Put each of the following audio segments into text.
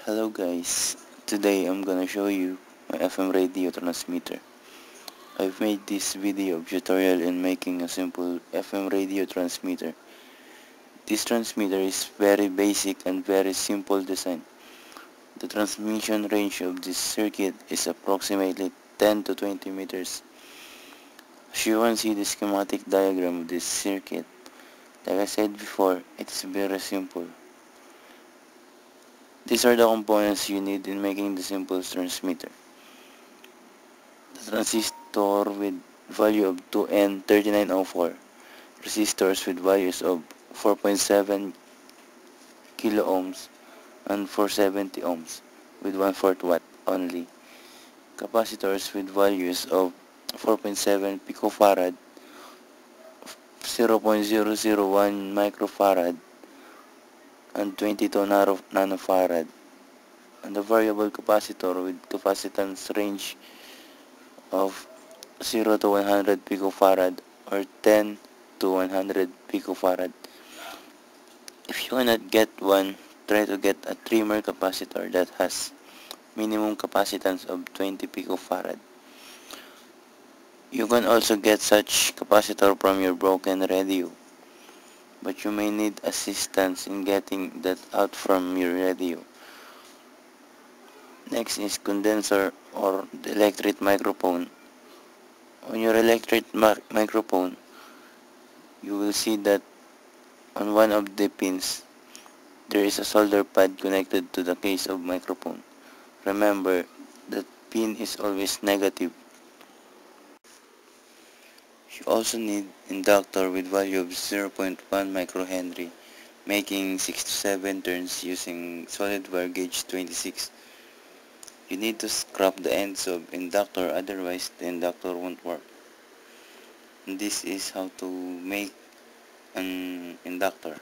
Hello guys, today I'm gonna show you my FM radio transmitter. I've made this video tutorial in making a simple FM radio transmitter. This transmitter is very basic and very simple design. The transmission range of this circuit is approximately 10 to 20 meters. As you can see the schematic diagram of this circuit, like I said before, it's very simple. These are the components you need in making the simple transmitter. The transistor with value of 2N3904, resistors with values of 4.7 kilo ohms and 470 ohms with 1/4 watt only, capacitors with values of 4.7 picofarad, 0.001 microfarad, and 22 nanofarad, and a variable capacitor with capacitance range of 0 to 100 picofarad or 10 to 100 picofarad. If you cannot get one, try to get a trimmer capacitor that has minimum capacitance of 20 picofarad. You can also get such capacitor from your broken radio, but you may need assistance in getting that out from your radio. Next is condenser or the electric microphone. On your electric microphone, you will see that on one of the pins, there is a solder pad connected to the case of microphone. Remember, that pin is always negative. You also need inductor with value of 0.1 microhenry, making 6 to 7 turns using solid wire gauge 26. You need to scrap the ends of inductor, otherwise the inductor won't work. And this is how to make an inductor.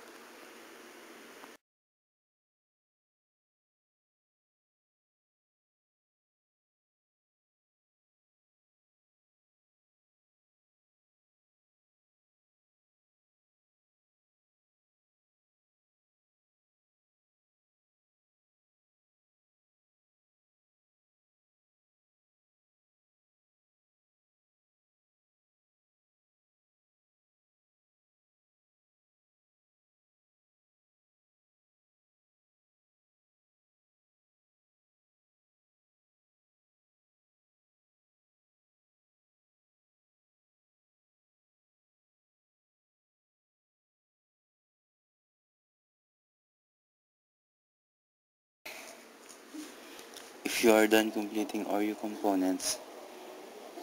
If you are done completing all your components,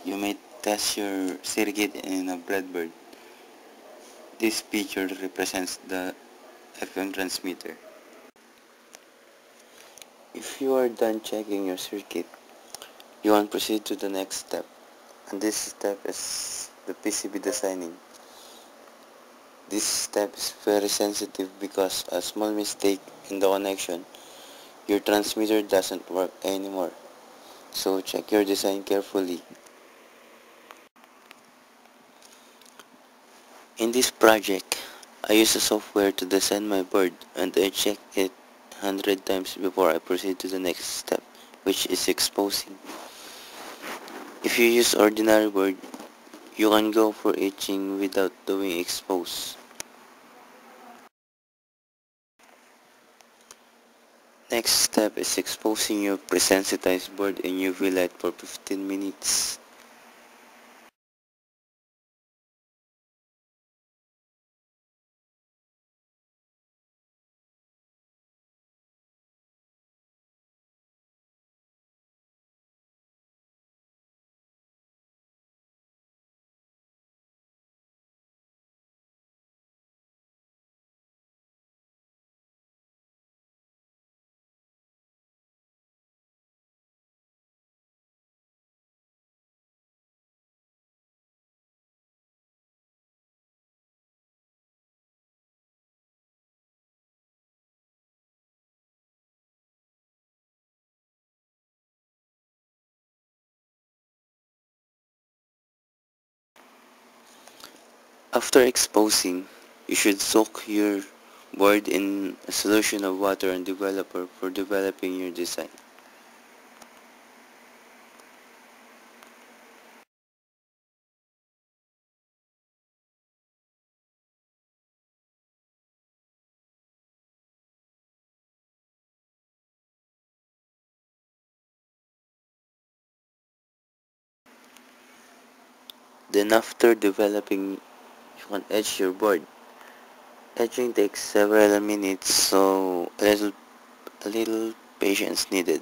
you may test your circuit in a breadboard. This picture represents the FM transmitter. If you are done checking your circuit, you can proceed to the next step. And this step is the PCB designing. This step is very sensitive because a small mistake in the connection, your transmitter doesn't work anymore. So check your design carefully. In this project, I use a software to design my board and I check it 100 times before I proceed to the next step, which is exposing. If you use ordinary board, you can go for etching without doing expose. Next step is exposing your pre-sensitized board in UV light for 15 minutes. After exposing, you should soak your board in a solution of water on developer for developing your design. Then after developing, you can etch your board. Etching takes several minutes, so a little patience needed.